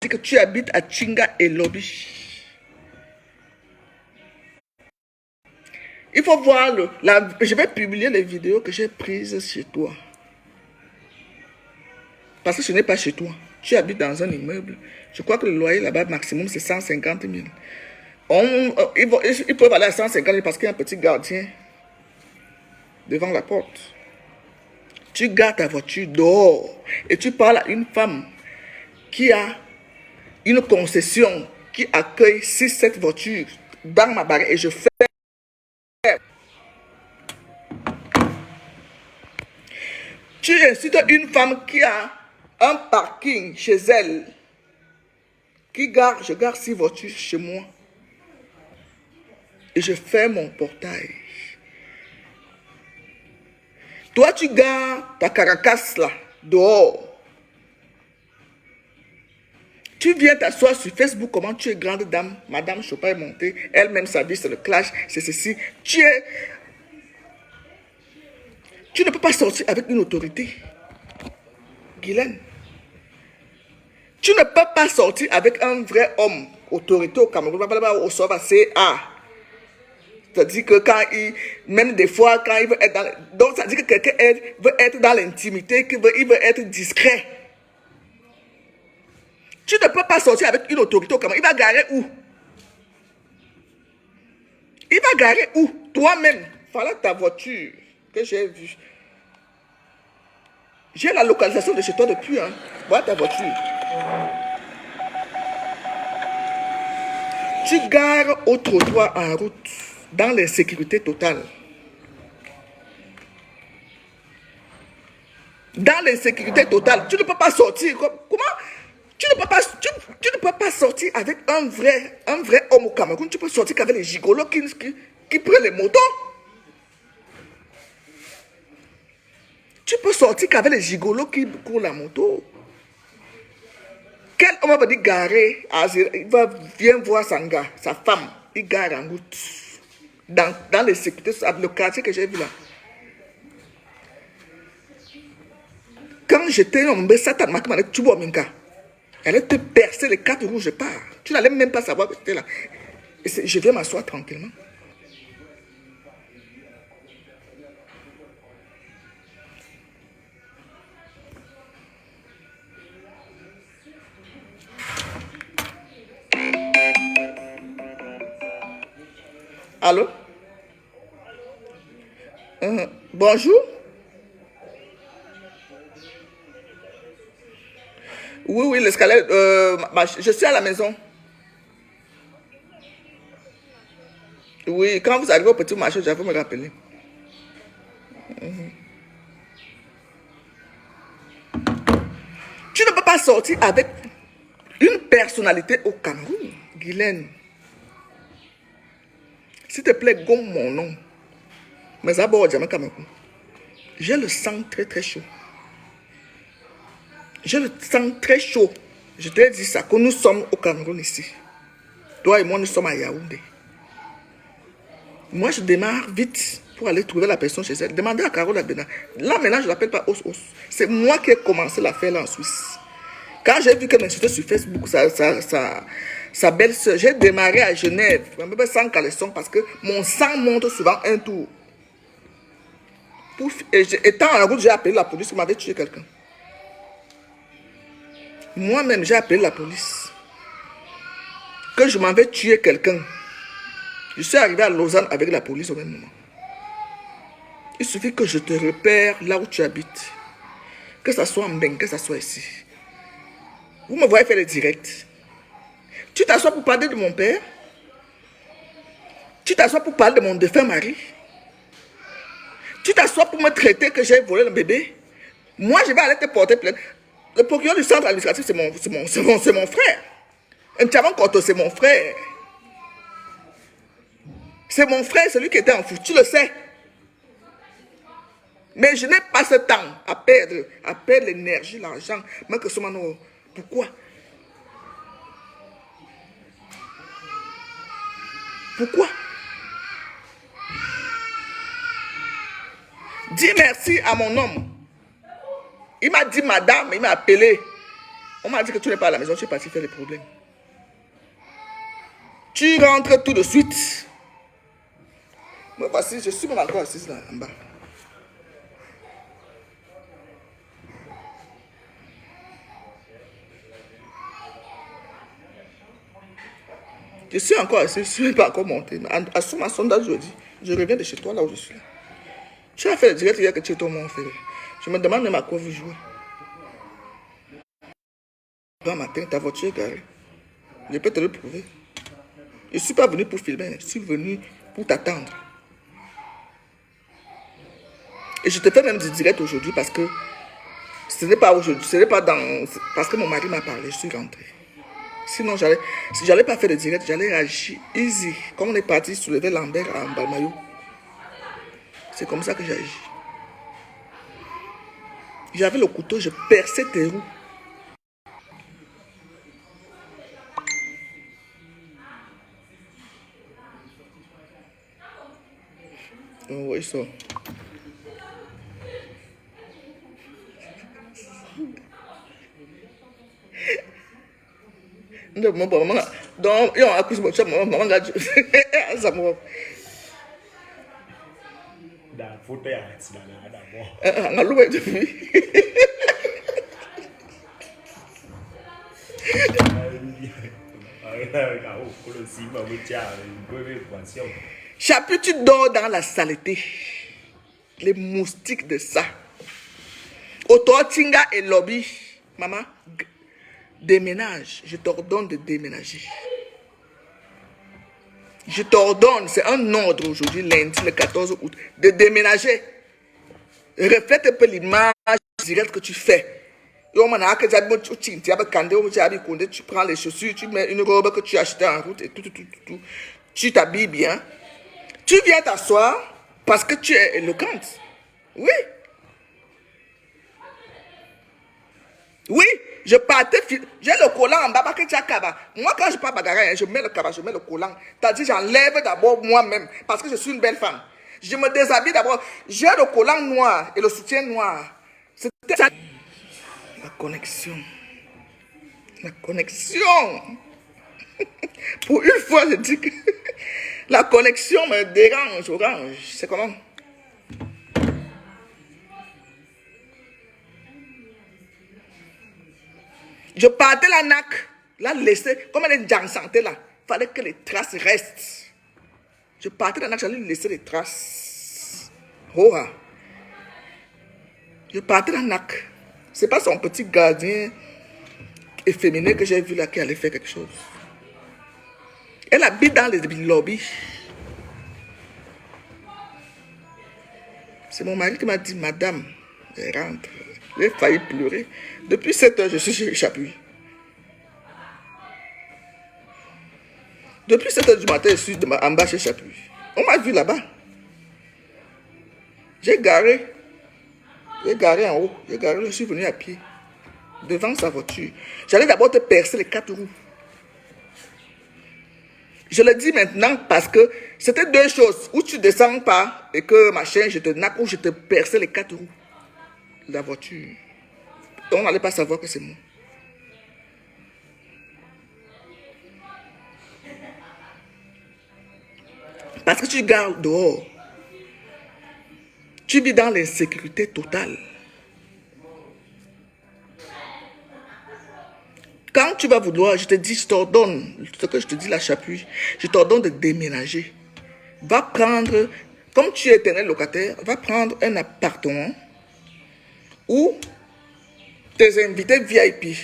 que tu habites à Chinga et Lobby. Il faut voir je vais publier les vidéos que j'ai prises chez toi. Parce que ce n'est pas chez toi. Tu habites dans un immeuble. Je crois que le loyer là-bas maximum c'est 150 000. Ils peuvent aller à 150 000 parce qu'il y a un petit gardien devant la porte. Tu gardes ta voiture dehors et tu parles à une femme qui a une concession qui accueille 6-7 voitures dans ma barrière et je fais. Tu incites une femme qui a un parking chez elle, je garde 6 voitures chez moi et je fais mon portail. Toi, tu gardes ta caracasse là, dehors. Tu viens t'asseoir sur Facebook, comment tu es grande dame, Madame Chopin est montée, elle-même sa vie c'est le clash, c'est ceci. Tu ne peux pas sortir avec une autorité. Guylaine. Tu ne peux pas sortir avec un vrai homme, autorité au Cameroun, au Sova CA. C'est-à-dire que même des fois, quand il veut être dans... Donc, ça veut dire que quelqu'un veut être dans l'intimité, il veut être discret. Tu ne peux pas sortir avec une autorité au Cameroun. Il va garer où? Il va garer où? Toi-même. Voilà ta voiture que j'ai vue. J'ai la localisation de chez toi depuis. Hein. Voilà ta voiture. Tu gares au trottoir en route, dans l'insécurité totale. Dans l'insécurité totale, tu ne peux pas sortir. Comment? Tu ne peux pas sortir avec un vrai homme au Cameroun. Tu peux sortir qu'avec les gigolos qui prennent les motos. Tu peux sortir qu'avec les gigolos qui courent la moto. Quel homme va dire garer, viens voir Sanga, sa femme, il gare en route. Dans les sécurités, le quartier que j'ai vu là. Quand j'étais en Satan, elle allait te percer les 4 roues, je pars. Tu n'allais même pas savoir que j'étais là. Et je viens m'asseoir tranquillement. Allô? Bonjour? Oui, l'escalier. Je suis à la maison. Oui, quand vous arrivez au petit marché, je vais me rappeler. Tu ne peux pas sortir avec une personnalité au Cameroun, Guylaine. S'il te plaît, gomme mon nom. Mais d'abord, jamais Cameroun. J'ai le sang très très chaud. J'ai le sang très chaud. Je te dis ça, que nous sommes au Cameroun ici. Toi et moi, nous sommes à Yaoundé. Moi, je démarre vite pour aller trouver la personne chez elle. Demandez à Carole Abena. Là, maintenant, je ne l'appelle pas Os. C'est moi qui ai commencé l'affaire là en Suisse. Quand j'ai vu qu'elle m'insultait sur Facebook, sa belle-sœur, j'ai démarré à Genève, même sans caleçon, parce que mon sang monte souvent un tour. Étant en route, j'ai appelé la police qui m'avait tué quelqu'un. Moi-même, j'ai appelé la police. Que je m'avais tué quelqu'un. Je suis arrivé à Lausanne avec la police au même moment. Il suffit que je te repère là où tu habites. Que ça soit en Mbeng, que ça soit ici. Vous me voyez faire les directs. Tu t'assois pour parler de mon père. Tu t'assois pour parler de mon défunt mari. Tu t'assois pour me traiter que j'ai volé le bébé. Moi, je vais aller te porter plainte. Le procureur du centre administratif, c'est mon frère. N'Tchaman Koto, c'est mon frère. C'est mon frère, celui qui était en fou. Tu le sais. Mais je n'ai pas ce temps à perdre l'énergie, l'argent. Mais que ce moment, pourquoi? Pourquoi? Dis merci à mon homme. Il m'a dit madame, il m'a appelé. On m'a dit que tu n'es pas à la maison, tu es parti faire les problèmes. Tu rentres tout de suite. Moi, voici, je suis même encore assise là, en bas. Je suis encore assise, je ne suis pas encore monté. Sur ma sondage, je dis, je reviens de chez toi, là où je suis. Tu as fait le direct hier que tu es ton mon frère. Je me demande même à quoi vous jouez. Bon matin, ta voiture est garée. Je peux te le prouver. Je ne suis pas venu pour filmer, je suis venu pour t'attendre. Et je te fais même du direct aujourd'hui parce que ce n'est pas aujourd'hui, ce n'est pas dans... Parce que mon mari m'a parlé, je suis rentré. Sinon, si j'allais pas faire de direct, j'allais réagir easy. Comme on est parti soulever Lambert à Mbalmayou. C'est comme ça que j'ai agi. J'avais le couteau, je perçais tes roues. Oh, oui, ça. Donc, il y a un accuse mon chat, maman gâte. Ça me va. La photo est d'abord. On a loué depuis. Chapitre, tu dors dans la saleté. Les moustiques de ça. Ototinga et lobby. Maman, déménage. Je t'ordonne de déménager. Je t'ordonne, c'est un ordre aujourd'hui, lundi, le 14 août, de déménager. Reflète un peu l'image directe que tu fais. Tu prends les chaussures, tu mets une robe que tu as achetée en route et tout. Tu t'habilles bien. Tu viens t'asseoir parce que tu es éloquente. Oui. Oui, je partais, j'ai le collant en bas, moi quand je pars bagarre, je mets le cabas, je mets le collant. C'est-à-dire j'enlève d'abord moi-même, parce que je suis une belle femme. Je me déshabille d'abord, j'ai le collant noir et le soutien noir. C'était ça. La connexion. La connexion. Pour une fois, je dis que la connexion me dérange, orange. C'est comment? Je partais la nac, la laisser, comme elle est santé là, il fallait que les traces restent. Je partais la nac, j'allais laisser les traces. Oh, je partais la nac. C'est pas son petit gardien efféminé que j'ai vu là qui allait faire quelque chose. Elle habite dans les lobbies. C'est mon mari qui m'a dit, madame, rentre. J'ai failli pleurer. Depuis 7 heures, je suis chez Chapuis. Depuis 7 heures du matin, je suis en bas chez Chapuis. On m'a vu là-bas. J'ai garé en haut. Je suis venu à pied. Devant sa voiture. J'allais d'abord te percer les 4 roues. Je le dis maintenant parce que c'était 2 choses. Ou tu descends pas et que machin, je te nappe, ou je te perçais les 4 roues. La voiture. On n'allait pas savoir que c'est moi. Parce que tu gardes dehors. Tu vis dans l'insécurité totale. Quand tu vas vouloir, je te dis, je t'ordonne, ce que je te dis là, Chapuis, je t'ordonne de déménager. Va prendre, comme tu es éternel locataire, va prendre un appartement où tes invités VIP,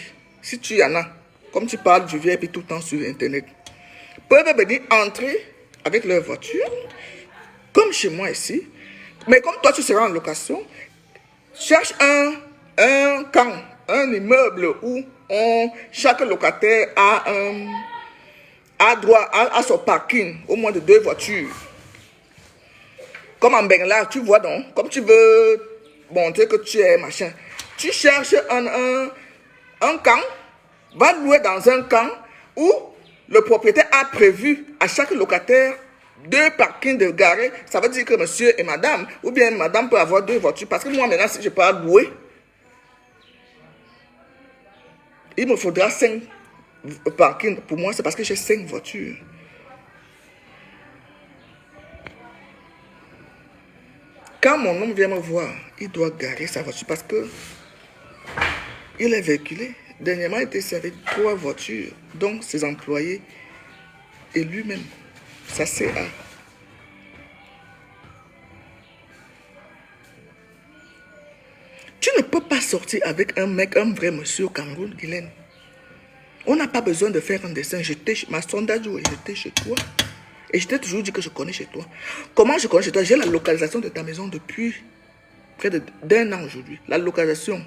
si tu y en as, comme tu parles du VIP tout le temps sur Internet, peuvent venir entrer avec leur voiture, comme chez moi ici. Mais comme toi, tu seras en location, cherche un camp, un immeuble où chaque locataire a droit à son parking, au moins de 2 voitures. Comme en Bengala, tu vois donc, comme tu veux montrer que tu es machin, tu cherches un camp, va louer dans un camp où le propriétaire a prévu à chaque locataire 2 parkings de garés. Ça veut dire que monsieur et madame, ou bien madame peut avoir 2 voitures. Parce que moi maintenant, si je peux louer, Il me faudra 5 parkings. Pour moi, c'est parce que j'ai 5 voitures. Quand mon homme vient me voir, il doit garer sa voiture parce que il est véhiculé. Dernièrement, il était servi 3 voitures, donc ses employés et lui-même. Ça c'est à. Tu ne peux pas sortir avec un mec, un vrai monsieur au Cameroun, Guylaine. On n'a pas besoin de faire un dessin. Ma sondage, j'étais chez toi. Et je t'ai toujours dit que je connais chez toi. Comment je connais chez toi? J'ai la localisation de ta maison depuis près d'un an aujourd'hui. La localisation.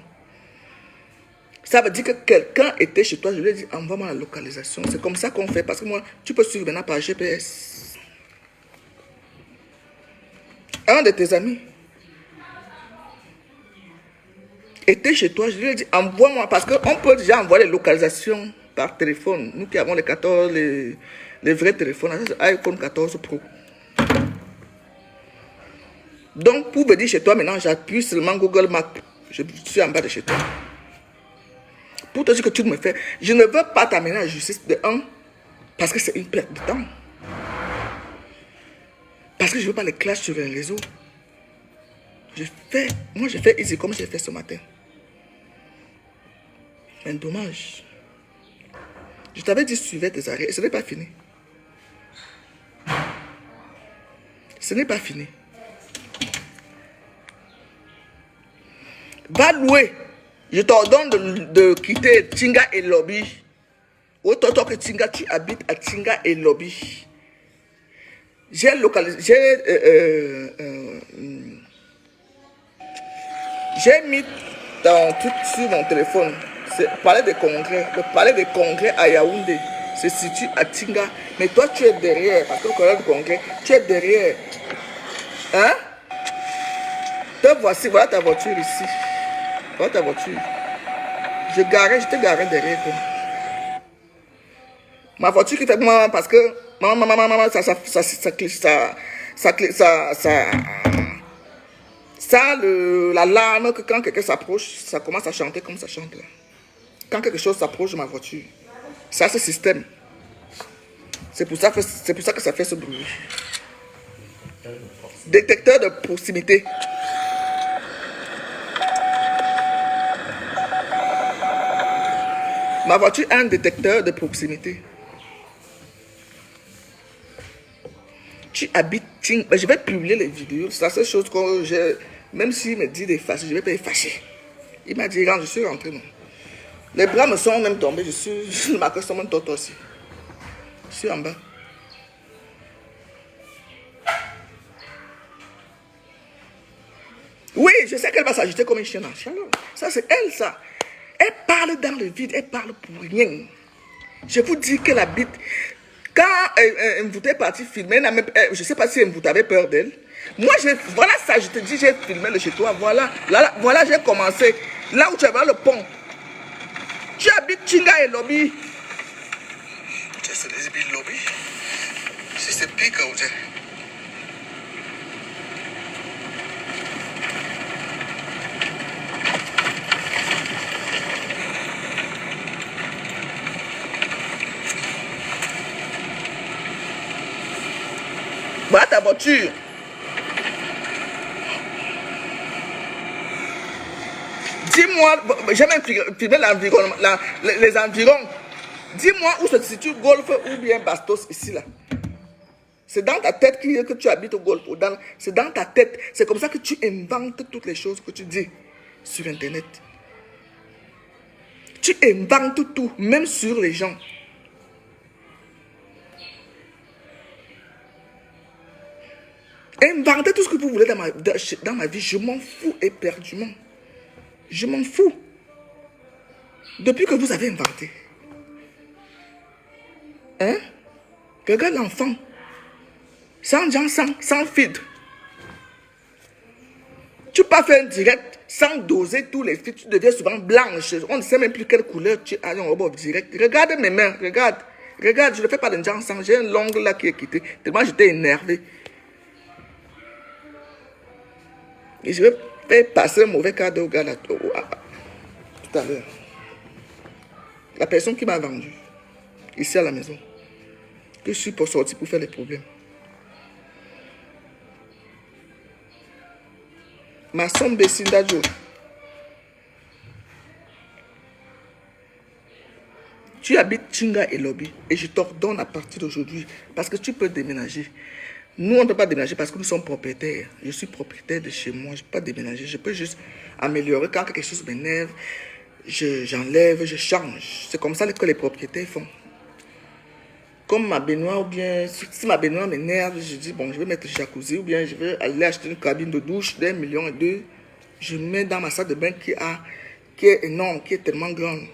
Ça veut dire que quelqu'un était chez toi. Je lui ai dit, envoie-moi la localisation. C'est comme ça qu'on fait. Parce que moi, tu peux suivre maintenant par GPS. Un de tes amis était chez toi. Je lui ai dit, envoie-moi. Parce qu'on peut déjà envoyer les localisations par téléphone. Nous qui avons les 14, les vrais téléphones, iPhone 14 Pro. Donc, pour venir chez toi, maintenant, j'appuie seulement Google Maps. Je suis en bas de chez toi. Pour te dire que tu me fais, je ne veux pas t'amener à la justice de 1, parce que c'est une perte de temps. Parce que je ne veux pas les clashs sur les réseaux. Moi, je fais easy comme j'ai fait ce matin. Mais dommage. Je t'avais dit, suivais tes arrêts, et ce n'est pas fini. Ce n'est pas fini. Va louer. Je t'ordonne de quitter Tinga et Lobby. Autant que Tinga, tu habites à Tinga et Lobby. J'ai mis ton truc sur mon téléphone. C'est le palais des congrès. Le palais des congrès à Yaoundé se situe à Tinga. Mais toi, tu es derrière. Parce que le palais des congrès, tu es derrière. Hein? Te voici, voilà ta voiture ici. Voilà ta voiture. Je t'ai garé derrière toi. Ma voiture qui fait maman parce que maman, l'alarme que quand quelqu'un s'approche, ça commence à chanter comme ça chante là. Quand quelque chose s'approche de ma voiture, ça c'est système. C'est pour ça que ça fait ce bruit. Détecteur de proximité. Ma voiture a un détecteur de proximité. Tu habites Ting. Je vais publier les vidéos. C'est la seule chose que j'ai. Même s'il me dit d'effacer, je ne vais pas effacer. Il m'a dit, je suis rentré. Non. Les bras me sont même tombés. Je suis marqué sur mon toto aussi. Je suis en bas. Oui, je sais qu'elle va s'agiter comme une chienne en chaleur. Ça, c'est elle, ça. Elle parle dans le vide, elle parle pour rien. Je vous dis qu'elle habite. Quand vous êtes parti filmer, je ne sais pas si vous avez peur d'elle. Moi, voilà ça, je te dis, j'ai filmé le chez toi. Voilà, voilà, j'ai commencé. Là où tu avais le pont. Tu habites Tinga et Lobby. Tu sais, c'est Lobby. Si c'est pire que vous êtes. Voilà ta voiture. Dis-moi, j'ai même filmé l'environnement, les environs. Dis-moi où se situe Golf ou bien Bastos ici là. C'est dans ta tête que tu habites au Golf. C'est dans ta tête. C'est comme ça que tu inventes toutes les choses que tu dis sur Internet. Tu inventes tout, même sur les gens. Inventez tout ce que vous voulez dans ma vie. Je m'en fous éperdument. Je m'en fous. Depuis que vous avez inventé. Hein? Regarde l'enfant. Sans gens, sans filtre. Tu peux faire un direct sans doser tous les filtres. Tu deviens souvent blanche. On ne sait même plus quelle couleur tu as en robot direct. Regarde mes mains. Regarde. Regarde, je ne fais pas de gens sans. J'ai un ongle là qui est quitté. Tellement j'étais énervé. Et je vais faire passer un mauvais cadeau au gars là, tout à l'heure. La personne qui m'a vendu, ici à la maison, que je suis pour sortir pour faire les problèmes. Ma somme Bessinda Joe. Tu habites Chinga et Lobby et je t'ordonne à partir d'aujourd'hui parce que tu peux déménager. Nous, on ne peut pas déménager parce que nous sommes propriétaires. Je suis propriétaire de chez moi, je ne peux pas déménager. Je peux juste améliorer quand quelque chose m'énerve. J'enlève, je change. C'est comme ça que les propriétaires font. Comme ma baignoire, ou bien si ma baignoire m'énerve, je dis bon, je vais mettre le jacuzzi, ou bien je vais aller acheter une cabine de douche d'1,2 million. Je mets dans ma salle de bain qui est énorme, qui est tellement grande.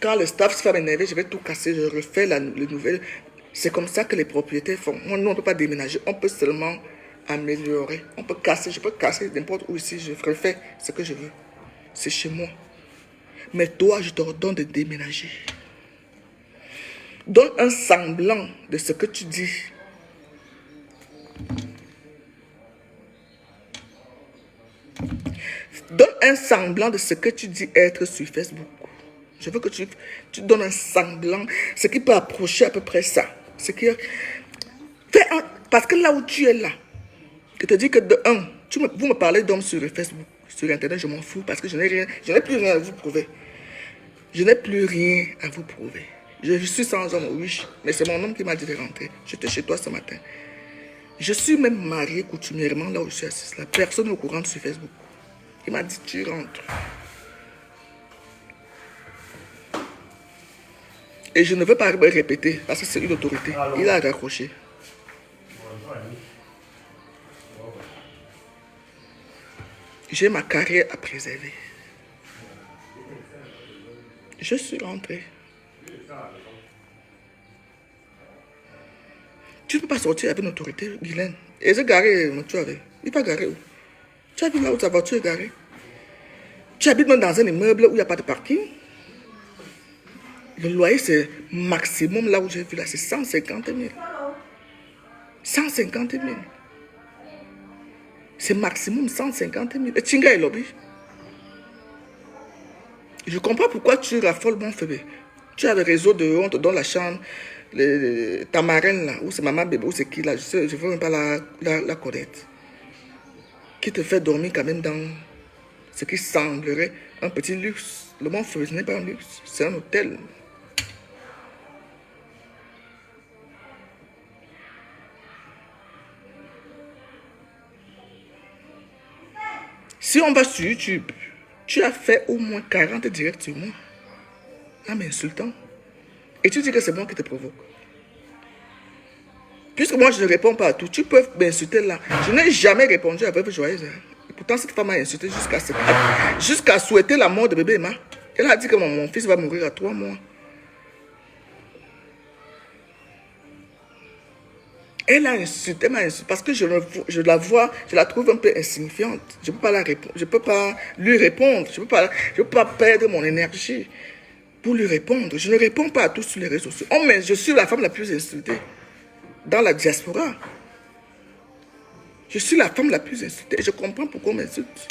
Quand le staff se fait m'énerver, je vais tout casser, je refais les nouvelles. C'est comme ça que les propriétaires font. Moi, nous, on ne peut pas déménager, on peut seulement améliorer. On peut casser, je peux casser n'importe où ici, je refais ce que je veux. C'est chez moi. Mais toi, je t'ordonne de déménager. Donne un semblant de ce que tu dis. Donne un semblant de ce que tu dis être sur Facebook. Je veux que tu donnes un semblant, ce qui peut approcher à peu près ça. Parce que là où tu es là, je te dis que de un, vous me parlez d'hommes sur Facebook, sur Internet, je m'en fous parce que je n'ai plus rien à vous prouver. Je n'ai plus rien à vous prouver. Je suis sans homme, oui, mais c'est mon homme qui m'a dit de rentrer. J'étais chez toi ce matin. Je suis même marié coutumièrement là où je suis assise. La personne au courant sur Facebook. Il m'a dit, tu rentres. Et je ne veux pas me répéter parce que c'est une autorité. Il a raccroché. J'ai ma carrière à préserver. Je suis rentré. Tu ne peux pas sortir avec une autorité, Guylaine. Et j'ai garé, tu avais. Il va garer où? Tu as vu là où ta voiture est garée? Tu habites même dans un immeuble où il n'y a pas de parking? Le loyer, c'est maximum, là où j'ai vu là, c'est 150 000. 150 000. C'est maximum 150 000. Et Chinga et Lobby. Je comprends pourquoi tu raffoles mon bébé. Tu as le réseau de honte dans la chambre, ta marraine là, ou c'est maman bébé, ou c'est qui là, je ne veux même pas la connaître. Qui te fait dormir quand même dans ce qui semblerait un petit luxe. Le monde ce n'est pas un luxe, c'est un hôtel. Si on va sur YouTube, tu as fait au moins 40 directs sur moi. En m'insultant. Et tu dis que c'est moi qui te provoque. Puisque moi je ne réponds pas à tout, tu peux m'insulter là. Je n'ai jamais répondu à Veuve Joyeuse. Et pourtant cette femme m'a insulté jusqu'à souhaiter la mort de bébé Emma. Elle a dit que mon fils va mourir à 3 mois. Elle m'a insulté parce que je la vois, je la trouve un peu insignifiante. Je ne peux pas la répondre, je ne peux pas lui répondre, je ne peux pas perdre mon énergie pour lui répondre. Je ne réponds pas à tous sur les réseaux sociaux. Oh, mais je suis la femme la plus insultée dans la diaspora. Je suis la femme la plus insultée. Je comprends pourquoi on m'insulte.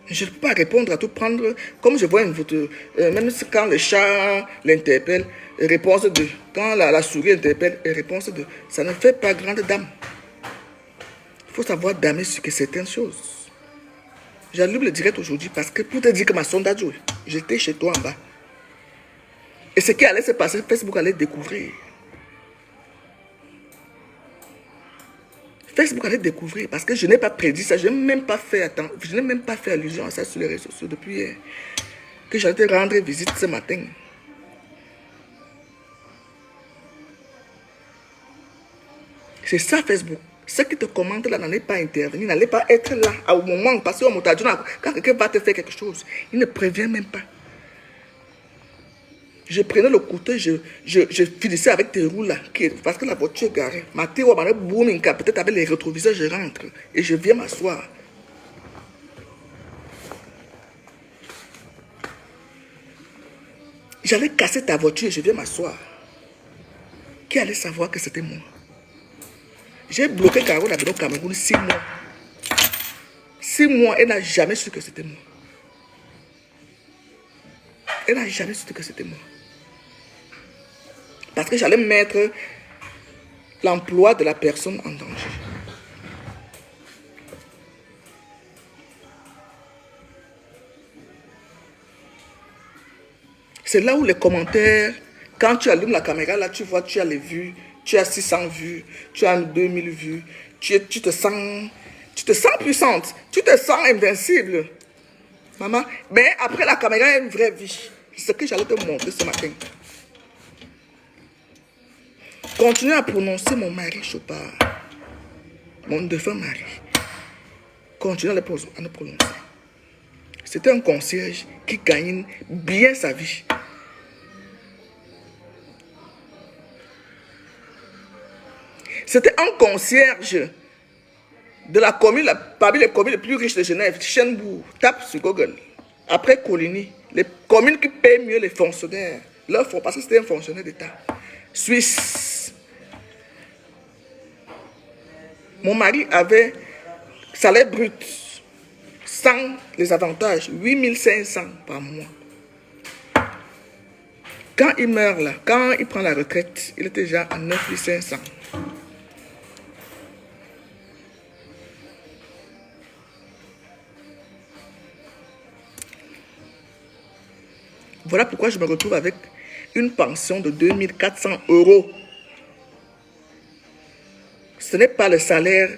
Je ne peux pas répondre à tout, prendre, comme je vois une photo, même quand le chat l'interpelle, réponse 2. Quand la souris interpelle, réponse 2. Ça ne fait pas grande dame. Il faut savoir damer sur certaines choses. J'allume le direct aujourd'hui parce que pour te dire que ma sondage, j'étais chez toi en bas. Et ce qui allait se passer, Facebook allait découvrir. Facebook allait découvrir parce que je n'ai pas prédit ça, je n'ai même pas fait allusion à ça sur les réseaux sociaux depuis hier. Que j'allais te rendre visite ce matin. C'est ça Facebook. Ceux qui te commentent là n'allaient pas intervenir, n'allaient pas être là au moment. Parce qu'on m'a dit, quand quelqu'un va te faire quelque chose, il ne prévient même pas. Je prenais le couteau, je finissais avec tes roues là, parce que la voiture est garée. Ma tête, peut-être avec les rétroviseurs, je rentre et je viens m'asseoir. J'allais casser ta voiture et je viens m'asseoir. Qui allait savoir que c'était moi? J'ai bloqué Caro au Cameroun 6 mois. 6 mois, elle n'a jamais su que c'était moi. Elle n'a jamais su que c'était moi. Parce que j'allais mettre l'emploi de la personne en danger. C'est là où les commentaires, quand tu allumes la caméra, là tu vois, tu as les vues, tu as 600 vues, tu as 2000 vues, tu te sens puissante, tu te sens invincible. Maman, mais après la caméra, il y a une vraie vie. C'est ce que j'allais te montrer ce matin. Continue à prononcer mon mari Chopard, mon défunt mari. Continue à le prononcer. C'était un concierge qui gagne bien sa vie. C'était un concierge de la commune, parmi les communes les plus riches de Genève, Chenbourg. Tape sur Google. Après Coligny, les communes qui payent mieux les fonctionnaires. Parce que c'était un fonctionnaire d'État. Suisse. Mon mari avait salaire brut, sans les avantages, 8500 par mois. Quand il meurt là, quand il prend la retraite, il était déjà à 9500. Voilà pourquoi je me retrouve avec une pension de 2400 €. Ce n'est pas le salaire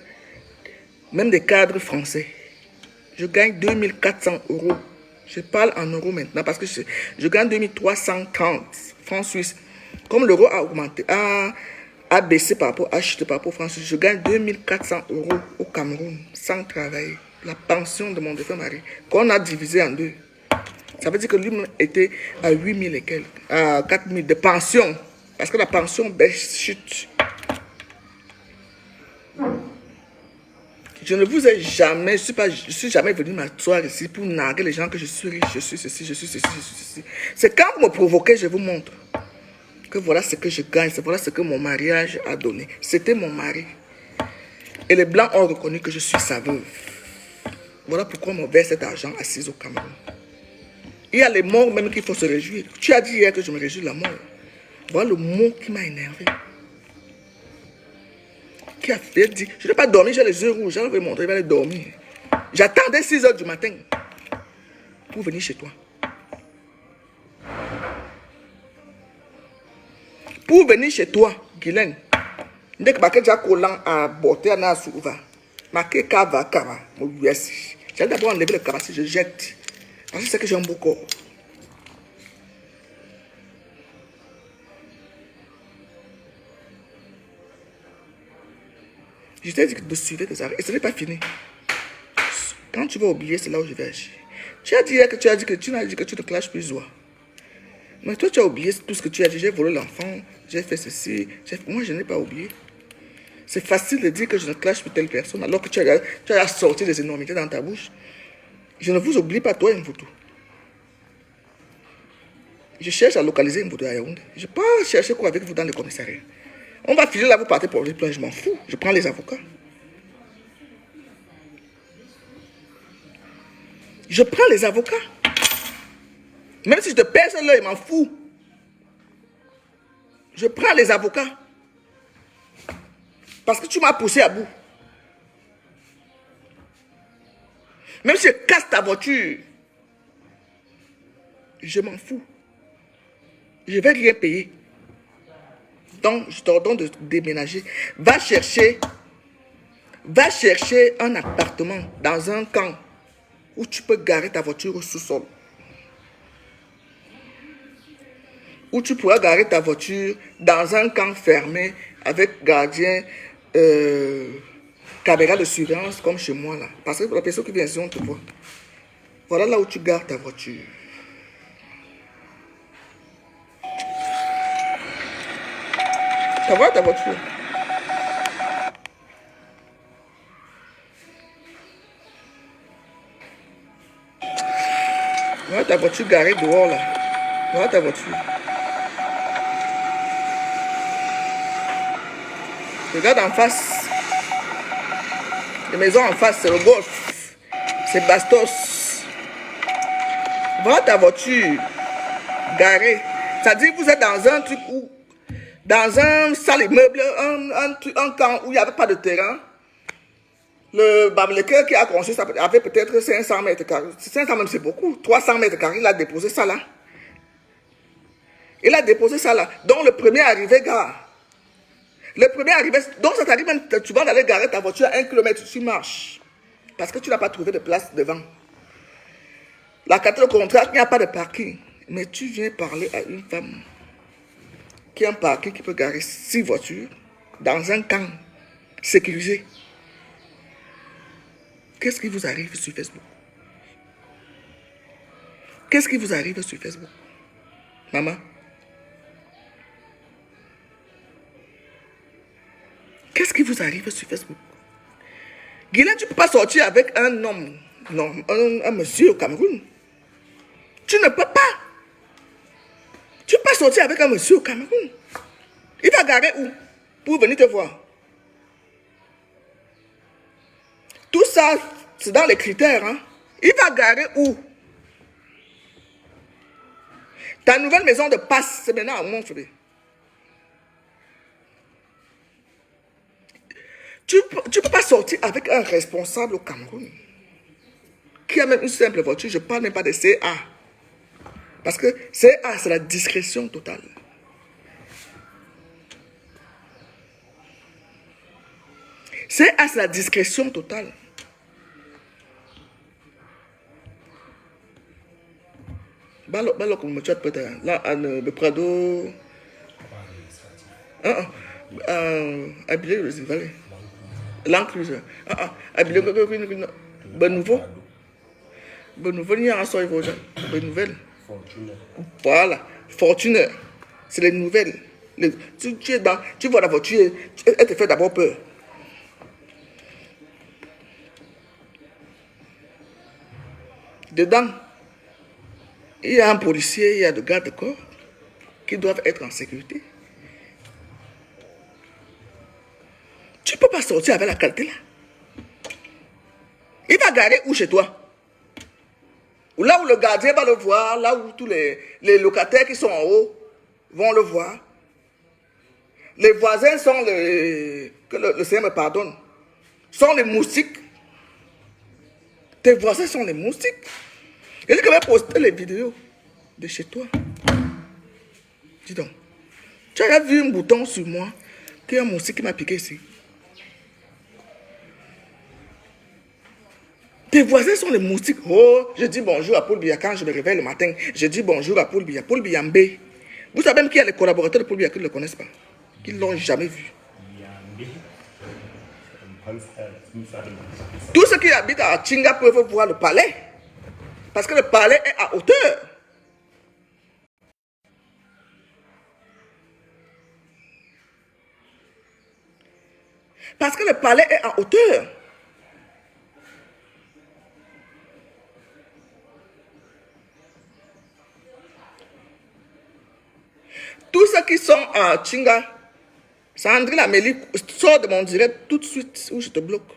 même des cadres français. Je gagne 2400 €. Je parle en euros maintenant parce que je gagne 2330 francs suisses. Comme l'euro a augmenté, a baissé par rapport, a chuté par rapport aux francs suisses, je gagne 2400 € au Cameroun sans travailler. La pension de mon défunt mari, qu'on a divisé en deux. Ça veut dire que lui était à 8000 et quelques, à 4000 de pension. Parce que la pension baisse, chute. Je ne vous ai jamais, je suis jamais venu m'asseoir ici pour narguer les gens que je suis riche, je suis ceci, je suis ceci, je suis ceci. C'est quand vous me provoquez, je vous montre que voilà ce que je gagne, voilà ce que mon mariage a donné. C'était mon mari. Et les Blancs ont reconnu que je suis sa veuve. Voilà pourquoi on me verse cet argent assis au Cameroun. Il y a les morts même qu'il faut se réjouir. Tu as dit hier que je me réjouis de la mort. Voilà le mot qui m'a énervé. Qui a fait dire, je n'ai pas dormi, j'ai les yeux rouges, j'allais vous montrer, je vais aller dormir. J'attendais 6 h du matin pour venir chez toi. Pour venir chez toi, Guylaine. Dès que j'ai collant à botter à Souva, marqué Kava, j'allais d'abord enlever le Kava si je jette. Parce que c'est que j'ai un beau corps. Je t'ai dit de suivre tes arrêts. Et ce n'est pas fini. Quand tu vas oublier, c'est là où je vais agir. Tu as dit que tu n'as dit que tu ne clashes plus joie. Mais toi, tu as oublié tout ce que tu as dit. J'ai volé l'enfant, j'ai fait ceci. Moi, je n'ai pas oublié. C'est facile de dire que je ne clash plus telle personne alors que tu as sorti des énormités dans ta bouche. Je ne vous oublie pas, toi, une photo. Je cherche à localiser une photo à Yaoundé. Je ne vais pas chercher quoi avec vous dans le commissariat. On va filer là, vous partez pour les plaintes, je m'en fous. Je prends les avocats. Je prends les avocats. Même si je te perce l'œil, je m'en fous. Je prends les avocats. Parce que tu m'as poussé à bout. Même si je casse ta voiture, je m'en fous. Je ne vais rien payer. Donc, je t'ordonne de déménager. Va chercher un appartement dans un camp où tu peux garer ta voiture au sous-sol. Où tu pourras garer ta voiture dans un camp fermé avec gardien, caméra de surveillance comme chez moi là. Parce que la personne qui vient ici, on te voit. Voilà là où tu gares ta voiture. Tu vois ta voiture? Voilà ta voiture garée dehors là. Voilà ta voiture. Regarde en face. Les maisons en face, c'est le golf. C'est Bastos. Voilà ta voiture. garé. Ça dit que vous êtes dans un truc où, dans un salle immeuble, un camp où il n'y avait pas de terrain. Le Bamleker qui a construit ça avait peut-être 500 mètres carrés. 500 même c'est beaucoup. 300 mètres carrés, il a déposé ça là. Il a déposé ça là. Donc le premier arrivé, gare. Le premier arrivé, donc ça t'arrive même, tu vas aller garer ta voiture à 1 kilomètre, tu marches. Parce que tu n'as pas trouvé de place devant. La carte de contrat, il n'y a pas de parking. Mais tu viens parler à une femme qui a un parking qui peut garer 6 voitures dans un camp sécurisé. Qu'est-ce qui vous arrive sur Facebook? Qu'est-ce qui vous arrive sur Facebook? Maman? Qu'est-ce qui vous arrive sur Facebook? Guylaine, tu ne peux pas sortir avec un homme, non, un monsieur au Cameroun. Tu ne peux pas. Tu ne peux pas sortir avec un monsieur au Cameroun. Il va garer où? Pour venir te voir. Tout ça, c'est dans les critères. Hein? Il va garer où? Ta nouvelle maison de passe, c'est maintenant à Montfleury. Tu ne peux pas sortir avec un responsable au Cameroun qui a même une simple voiture. Je ne parle même pas de CA. Parce que CA, c'est la discrétion totale. CA, c'est la discrétion totale. Balo comme tu as peut-être là le Prado habillé le Valley l'encluse habillé bon nouveau il y a un sort bonne nouvelle voilà fortune c'est les nouvelles tu es dans tu vois la voiture elle te fait d'abord peur. Dedans il y a un policier, il y a des gardes-corps qui doivent être en sécurité. Tu ne peux pas sortir avec la qualité là. Il va garer où chez toi? Ou là où le gardien va le voir, là où tous les locataires qui sont en haut vont le voir. Les voisins sont que le Seigneur me pardonne, sont les moustiques. Tes voisins sont les moustiques. Et je vais poster les vidéos de chez toi. Dis donc, tu as vu un bouton sur moi, qui est un moustique qui m'a piqué ici. Tes voisins sont les moustiques. Oh, je dis bonjour à Paul Biya quand je me réveille le matin. Je dis bonjour à Paul Biya. Paul Biyambe. Vous savez même qu'il y a les collaborateurs de Paul Biya qui ne le connaissent pas. Qui ne l'ont jamais vu. Tous ceux qui habitent à Chinga peuvent voir le palais. Parce que le palais est à hauteur. Parce que le palais est à hauteur. Tous ceux qui sont à Chinga, Sandrine Amélie, sors de mon direct tout de suite où je te bloque.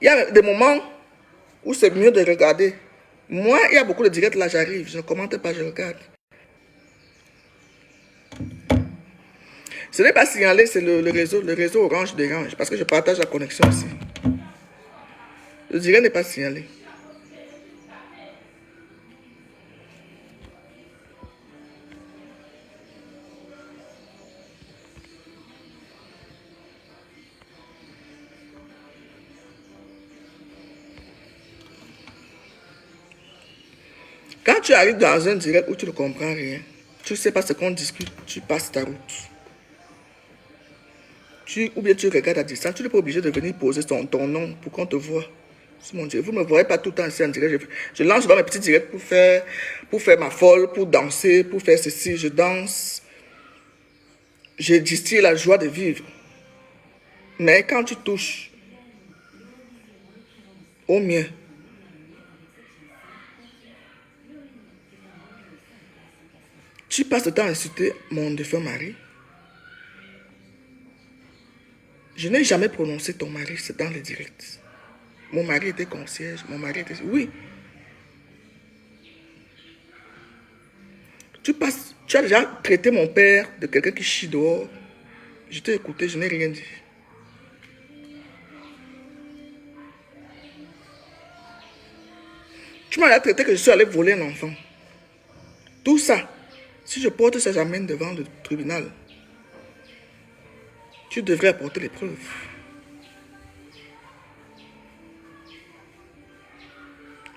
Il y a des moments où c'est mieux de regarder. Moi, il y a beaucoup de directs là, j'arrive, je ne commente pas, je regarde. Ce n'est pas signalé, c'est le réseau Orange dérange, parce que je partage la connexion ici. Le direct n'est pas signalé. Quand tu arrives dans un direct où tu ne comprends rien, tu ne sais pas ce qu'on discute, tu passes ta route. Ou bien tu regardes à distance, tu n'es pas obligé de venir poser ton nom pour qu'on te voit. Mon Dieu, vous ne me voyez pas tout le temps ici en direct. Je lance souvent mes petits directs pour faire ma folle, pour danser, pour faire ceci. Je danse. Je distille la joie de vivre. Mais quand tu touches au mien, tu passes le temps à insulter mon défunt mari. Je n'ai jamais prononcé ton mari, c'est dans les directs. Mon mari était concierge, mon mari était... Oui. Tu as déjà traité mon père de quelqu'un qui chie dehors. Je t'ai écouté, je n'ai rien dit. Tu m'as déjà traité que je suis allé voler un enfant. Tout ça, si je porte ça, j'amène devant le tribunal. Tu devrais apporter les preuves.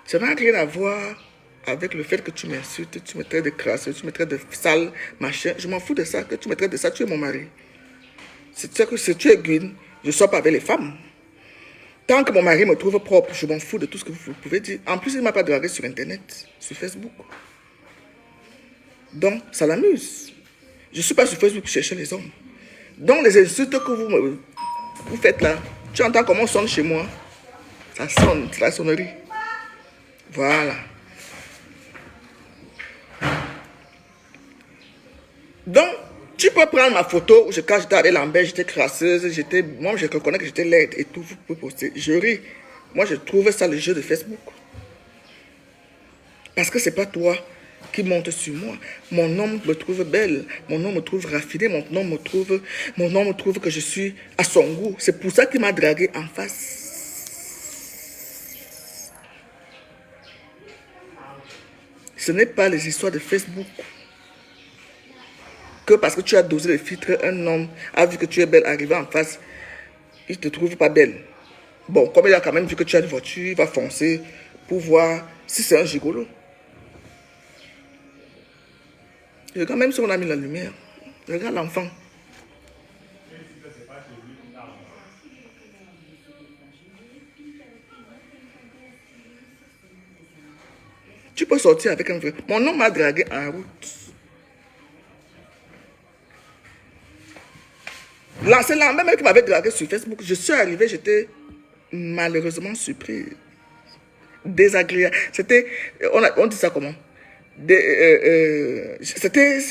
Ça n'a rien à voir avec le fait que tu m'insultes, tu me traites de crasseux, tu me traites de sale, machin. Je m'en fous de ça, que tu me traites de ça, tu es mon mari. Si tu es Gwyn, je ne sors pas avec les femmes. Tant que mon mari me trouve propre, je m'en fous de tout ce que vous pouvez dire. En plus, il ne m'a pas dragué sur Internet, sur Facebook. Donc, ça l'amuse. Je ne suis pas sur Facebook pour chercher les hommes. Donc, les insultes que vous faites là, tu entends comment on sonne chez moi? Ça sonne, c'est la sonnerie. Voilà. Donc, tu peux prendre ma photo où quand j'étais avec Lambert, j'étais crasseuse, moi je reconnais que j'étais laide et tout, vous pouvez poster. Je ris. Moi, je trouve ça le jeu de Facebook. Parce que c'est pas toi qui monte sur moi. Mon homme me trouve belle, mon homme me trouve raffinée, mon homme me trouve que je suis à son goût. C'est pour ça qu'il m'a dragué en face. Ce n'est pas les histoires de Facebook. Que parce que tu as dosé les filtres, un homme a vu que tu es belle, arrivé en face, il ne te trouve pas belle. Bon, comme il a quand même vu que tu as une voiture, il va foncer pour voir si c'est un gigolo. Regarde, même si on a mis la lumière, regarde l'enfant. Tu peux sortir avec un vrai. Mon homme m'a dragué en route. Là, c'est l'homme même qui m'avait dragué sur Facebook. Je suis arrivé, j'étais malheureusement surpris. Désagréable. C'était, on dit ça comment? C'était,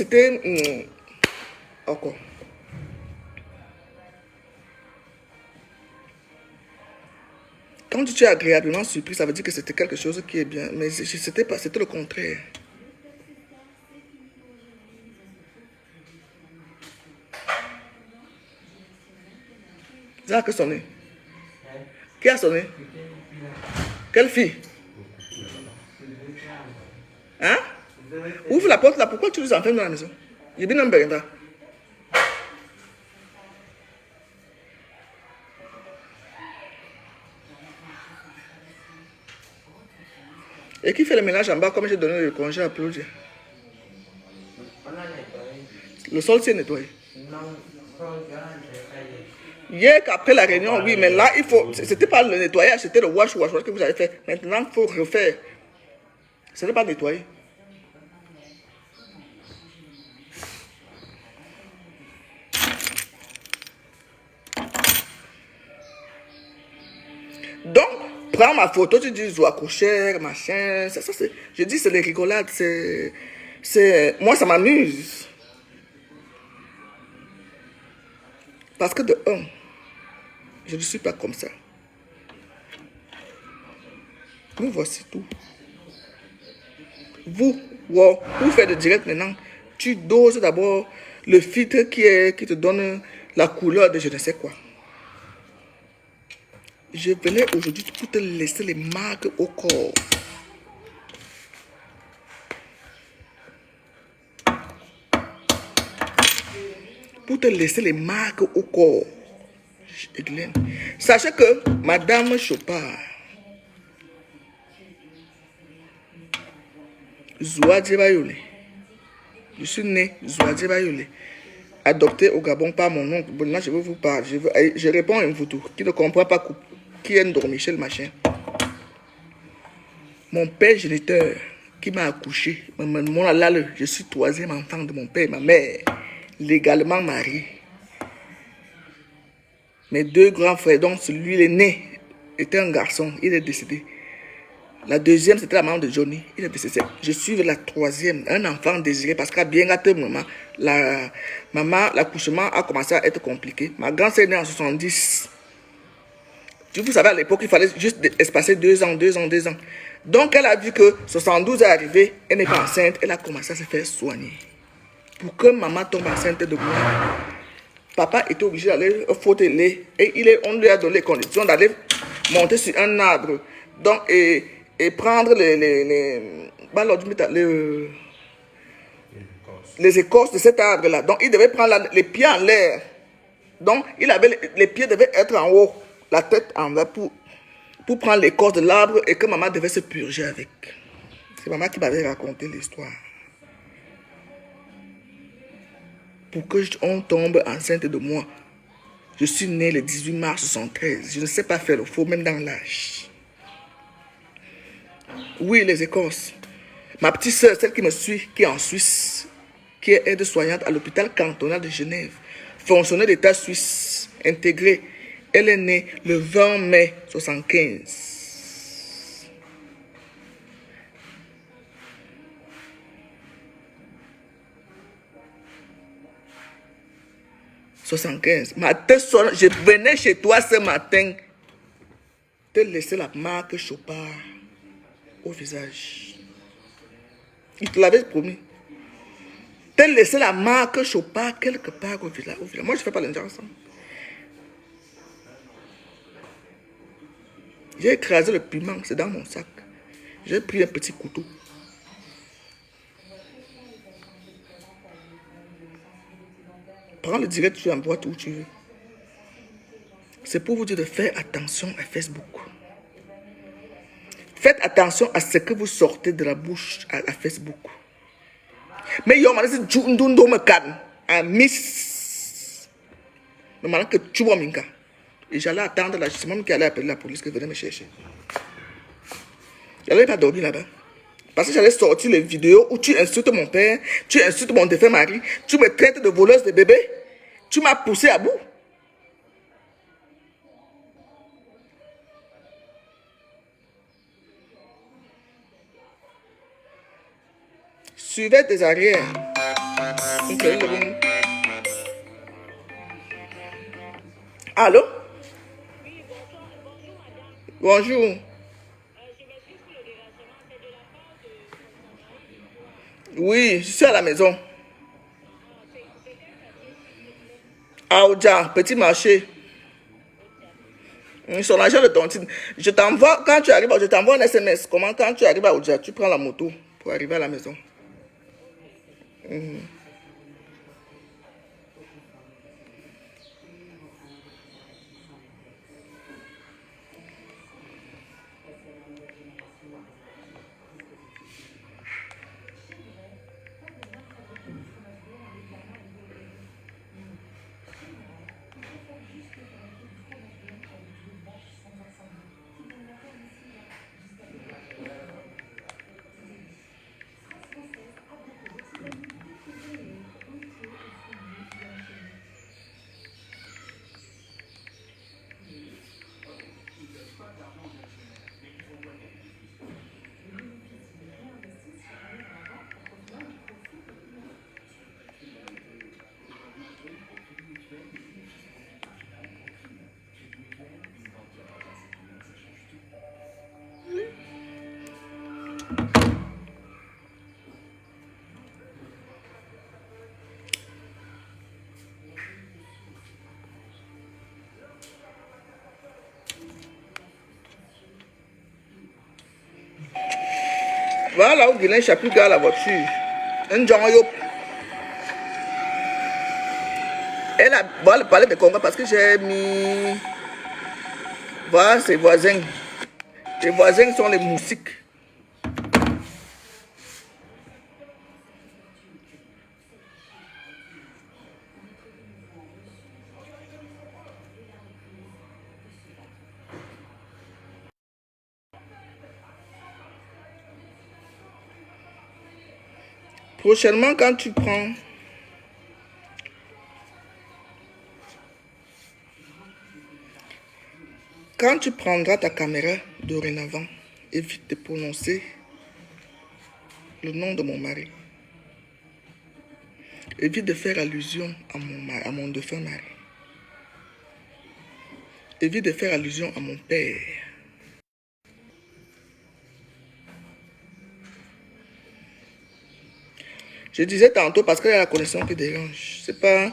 encore. Quand tu es agréablement surpris, ça veut dire que c'était quelque chose qui est bien. Mais c'était le contraire. Ça a que sonné. Qui a sonné? Quelle fille? Hein? Ouvre la porte là. Pourquoi tu nous enfermes dans la maison? Il y a bien un berenda. Et qui fait le ménage en bas comme j'ai donné le congé à Claudia? Le sol s'est nettoyé. Hier, après la réunion, oui, mais là, il faut. C'était pas le nettoyage, c'était le wash que vous avez fait. Maintenant, il faut refaire. Ce n'est pas nettoyé. Donc, prends ma photo, tu dis Zoua Couchère, machin. Je dis, c'est les rigolades. Moi, ça m'amuse. Parce que de un, je ne suis pas comme ça. Nous voici tout. Vous faites de direct maintenant. Tu doses d'abord le filtre qui te donne la couleur de je ne sais quoi. Je venais aujourd'hui pour te laisser les marques au corps. Pour te laisser les marques au corps. Edlène. Sachez que Madame Chopard, Zoua Djebayole, je suis né Zoua Djebayole, adopté au Gabon par mon oncle. Bon, là, je veux vous parler. Je réponds à une photo qui ne comprend pas qui est Ndor Michel, machin. Mon père géniteur qui m'a accouché, je suis troisième enfant de mon père et ma mère, légalement marié. Mes deux grands frères, donc celui l'aîné était un garçon, il est décédé. La deuxième, c'était la maman de Johnny, il est décédé. Je suis la troisième, un enfant désiré parce qu'à bien gâté maman, l'accouchement a commencé à être compliqué. Ma grand-sœur est née en 70. Vous savez, à l'époque, il fallait juste espacer 2 ans. Donc, elle a vu que 72 est arrivé, elle n'est pas enceinte, elle a commencé à se faire soigner. Pour que maman tombe enceinte de moi, papa était obligé d'aller au fauteuil et on lui a donné les conditions d'aller monter sur un arbre. Donc, et prendre les écorces de cet arbre-là. Donc, il devait prendre les pieds en l'air. Donc, les pieds devaient être en haut, la tête en bas pour prendre l'écorce de l'arbre et que maman devait se purger avec. C'est maman qui m'avait raconté l'histoire. Pour que on tombe enceinte de moi. Je suis né le 18 mars 73. Je ne sais pas faire le faux, même dans l'âge. Oui, les écorces. Ma petite soeur, celle qui me suit, qui est en Suisse, qui est aide-soignante à l'hôpital cantonal de Genève, fonctionnaire d'État suisse, intégrée. Elle est née le 20 mai 75. Je venais chez toi ce matin te laisser la marque Chopard au visage. Il te l'avait promis. Te laisser la marque Chopard quelque part au visage. Moi, je ne fais pas l'ingérence. J'ai écrasé le piment, c'est dans mon sac. J'ai pris un petit couteau. Prends le direct, tu envoies où tu veux. C'est pour vous dire de faire attention à Facebook. Faites attention à ce que vous sortez de la bouche à Facebook. Mais il y a un miss. Maintenant que tu vois Minka. Et j'allais attendre là, c'est moi qui allais appeler la police qui venait me chercher. J'allais pas dormir là-bas. Parce que j'allais sortir les vidéos où tu insultes mon père, tu insultes mon défunt mari, tu me traites de voleuse de bébé, tu m'as poussé à bout. Suivez tes arrières. Allô? Bonjour. Oui, je suis à la maison. Aouja, petit marché. Son agent de tontine. Je t'envoie, quand tu arrives, je t'envoie un SMS. Comment, quand tu arrives à Aouja, tu prends la moto pour arriver à la maison. Voilà où Guilain Chapuis garde la voiture. Un John Yop. Elle a parlé de Congo parce que j'ai mis. Voilà ses voisins. Les voisins sont les moustiques. Prochainement, quand tu prendras ta caméra dorénavant, évite de prononcer le nom de mon mari. Évite de faire allusion à mon défunt mari. Évite de faire allusion à mon père. Je disais tantôt parce qu'il y a la connexion qui dérange. C'est pas...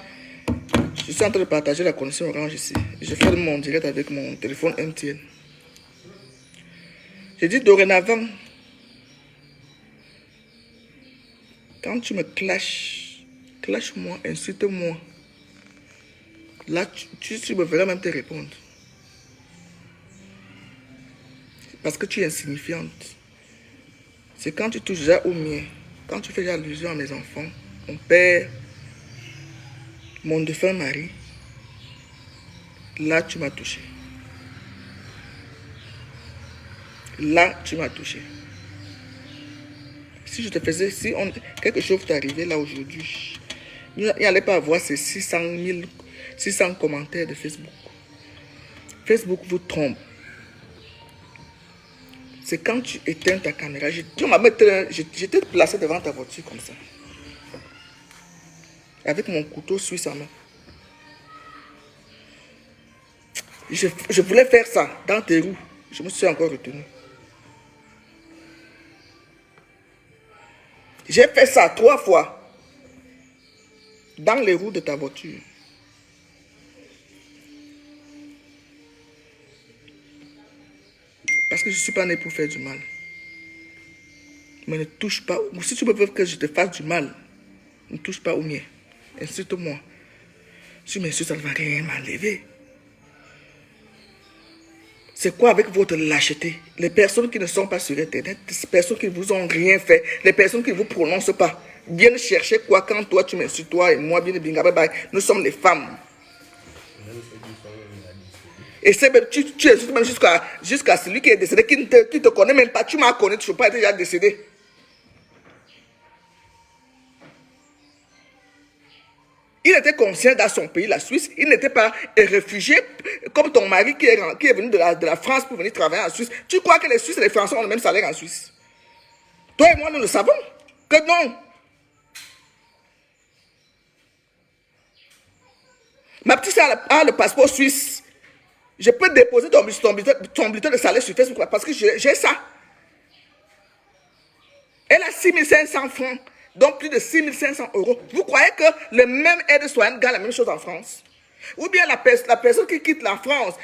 Je suis en train de partager la connexion Orange ici. Je fais mon direct avec mon téléphone MTN. J'ai dit dorénavant, quand tu me clashes, clash-moi, insulte-moi. Là, tu me verras même te répondre. Parce que tu es insignifiante. C'est quand tu touches déjà au mien, quand tu fais allusion à mes enfants, mon père, mon défunt mari, là tu m'as touché. Là tu m'as touché. Si je te faisais, si quelque chose t'est arrivé là aujourd'hui, il n'y allait pas avoir ces 600 commentaires de Facebook. Facebook vous trompe. C'est quand tu éteins ta caméra. J'étais placé devant ta voiture comme ça. Avec mon couteau suisse en main. Je voulais faire ça dans tes roues. Je me suis encore retenu. J'ai fait ça 3 fois. Dans les roues de ta voiture. Parce que je ne suis pas né pour faire du mal. Mais ne touche pas. Ou si tu veux que je te fasse du mal, ne touche pas au mien. Insulte-moi. Si tu m'insultes, ça ne va rien m'enlever. C'est quoi avec votre lâcheté? Les personnes qui ne sont pas sur Internet, les personnes qui ne vous ont rien fait, les personnes qui ne vous prononcent pas, viennent chercher quoi quand toi tu m'insultes, toi et moi, bien binga, bye bye. Nous sommes les femmes. Et c'est même, tu insultes même jusqu'à celui qui est décédé, qui ne te connaît même pas. Tu m'as connu, tu ne peux pas être déjà décédé. Il était conscient dans son pays, la Suisse. Il n'était pas réfugié comme ton mari qui est venu de la France pour venir travailler en Suisse. Tu crois que les Suisses et les Français ont le même salaire en Suisse? Toi et moi, nous le savons. Que non. Ma petite soeur a le passeport suisse. Je peux déposer ton bulletin de salaire sur Facebook parce que j'ai ça. Elle a 6500 francs. Donc plus de 6500 euros. Vous croyez que le même aide-soignant gagne la même chose en France? Ou bien la personne qui quitte la France,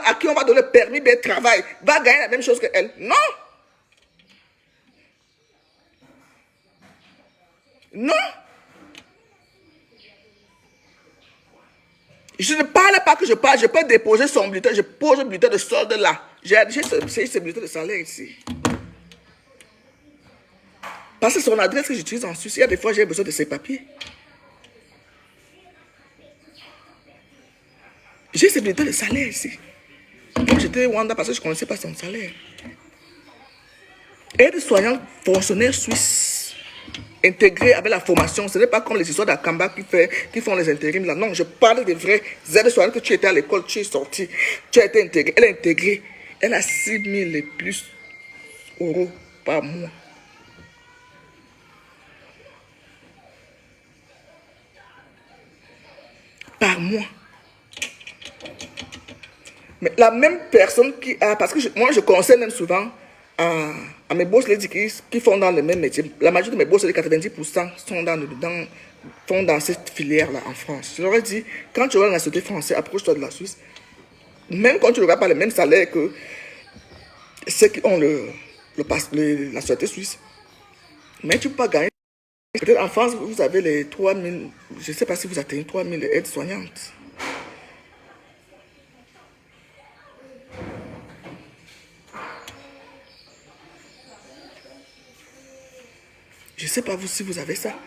à qui on va donner le permis de travail, va gagner la même chose qu'elle? Non. Non. Je ne parle pas que je parle, je peux déposer son bulletin, je pose le bulletin de solde là. J'ai ce bulletin de salaire ici. Parce que son adresse que j'utilise en Suisse, il y a des fois j'ai besoin de ses papiers. J'ai ce bulletin de salaire ici. Donc j'étais au Rwanda parce que je ne connaissais pas son salaire. Aide-soignant fonctionnaire suisse, intégré avec la formation. Ce n'est pas comme les histoires d'Akamba qui font les intérims là. Non, je parle des vrais aides-soignants que tu étais à l'école, tu es sorti, tu as été intégré. Elle est intégrée. Elle a 6 000 et plus euros par mois. Par mois. Mais la même personne qui a... Parce que moi, je conseille même souvent à mes boss qui font dans le même métier. La majorité de mes boss, les 90% font dans cette filière-là en France. Je leur ai dit, quand tu vas dans la société française, approche-toi de la Suisse. Même quand tu n'auras pas le même salaire que ceux qui ont la société suisse. Mais tu peux pas gagner. Peut-être en France, vous avez les 3000, je ne sais pas si vous atteignez 3000 aides soignantes. Je ne sais pas vous si vous avez ça.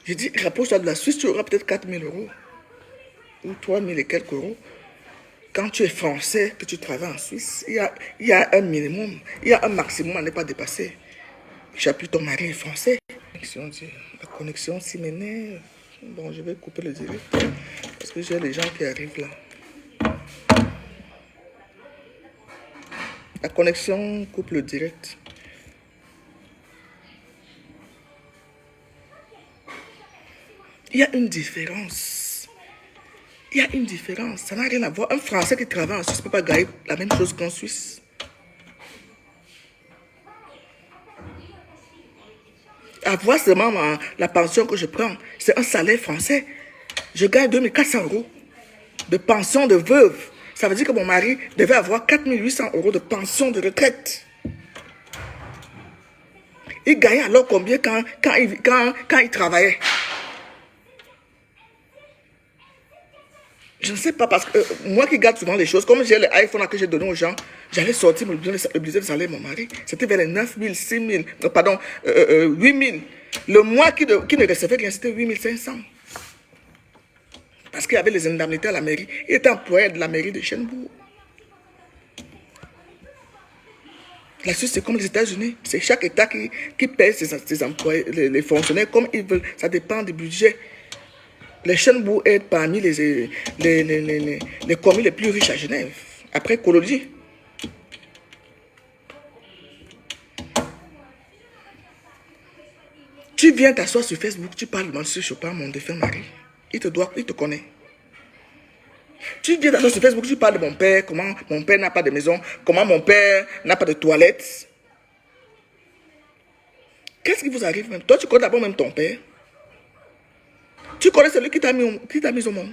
Je dis, rapproche-toi de la Suisse, tu auras peut-être 4000 euros. Ou 3000 et quelques euros. Quand tu es français, que tu travailles en Suisse, il y a un minimum, il y a un maximum à ne pas dépasser. J'appuie ton mari est français. La connexion s'y m'énerve. Bon, je vais couper le direct. Parce que j'ai les gens qui arrivent là. La connexion coupe le direct. Il y a une différence. Il y a une différence. Ça n'a rien à voir. Un Français qui travaille en Suisse ne peut pas gagner la même chose qu'en Suisse. avoir seulement la pension que je prends. C'est un salaire français. Je gagne 2400 € de pension de veuve. Ça veut dire que mon mari devait avoir 4800 € de pension de retraite. Il gagnait alors combien quand il travaillait? Je ne sais pas, parce que moi qui garde souvent les choses, comme j'ai l'iPhone que j'ai donné aux gens, j'allais sortir le budget de salaire de mon mari. C'était vers les 9 000, 6 000, pardon, 8 000. Le mois qui ne recevait rien, c'était 8 500. Parce qu'il y avait les indemnités à la mairie. Il était employé de la mairie de Chenbourg. La Suisse, c'est comme les États-Unis. C'est chaque État qui paie ses employés, les fonctionnaires comme ils veulent. Ça dépend du budget. Les Chenbourg est parmi les communes les plus riches à Genève. Après Colonie. Tu viens t'asseoir sur Facebook, tu parles de M. Chopin, mon défunt mari. Il te connaît. Tu viens t'asseoir sur Facebook, tu parles de mon père, comment mon père n'a pas de maison, comment mon père n'a pas de toilette. Qu'est-ce qui vous arrive même? Toi, tu connais d'abord même ton père. Tu connais celui qui t'a mis au monde.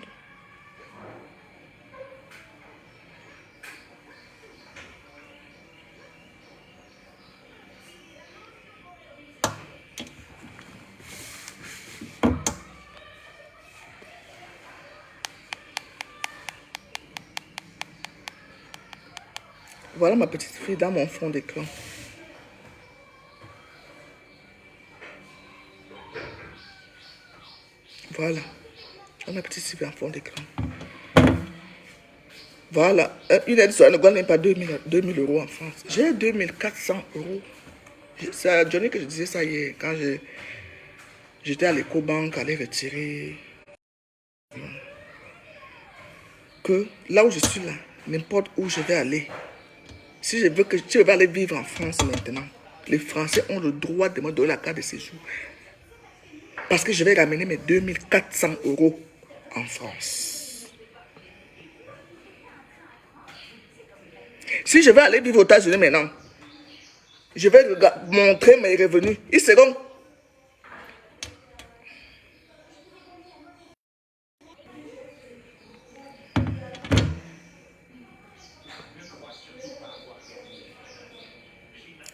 Voilà ma petite fille dans mon fond d'écran. Voilà. Ma petite fille en fond d'écran. Voilà. Une aide ne gagne même pas 2000 € en France. J'ai 2400 €. C'est à Johnny que je disais ça hier. Quand j'étais à l'Ecobank, aller retirer. Que là où je suis là, n'importe où je vais aller. Si je veux aller vivre en France maintenant, les Français ont le droit de me donner la carte de séjour. Parce que je vais ramener mes 2400 € en France. Si je vais aller vivre aux États-Unis maintenant, je vais montrer mes revenus. Ils seront.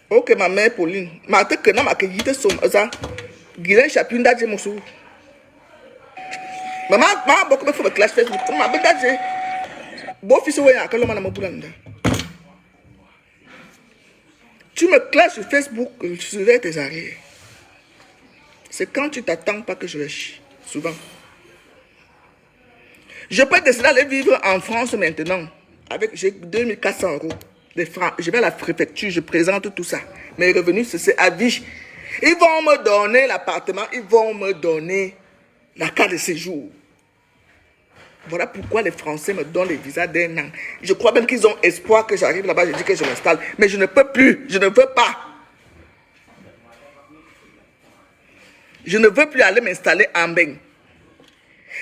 Ok, ma mère Pauline. Ma tête que non, ma qualité ça. Guilain Chapune d'Adje Moussou. Maman, beaucoup de fois de classe Facebook. Ma bête d'Adje. Bon fils, ouais, à quel moment on m'a. Tu me classes sur Facebook, je surveille tes arrières. C'est quand tu t'attends pas que je vais chier. Souvent. Je peux décider d'aller vivre en France maintenant. J'ai 2400 € de francs. Je vais à la préfecture, je présente tout ça. Mes revenus, c'est à vie. Ils vont me donner l'appartement, ils vont me donner la carte de séjour. Voilà pourquoi les Français me donnent les visas d'un an. Je crois même qu'ils ont espoir que j'arrive là-bas, je dis que je m'installe. Mais je ne peux plus, je ne veux pas. Je ne veux plus aller m'installer en Beng.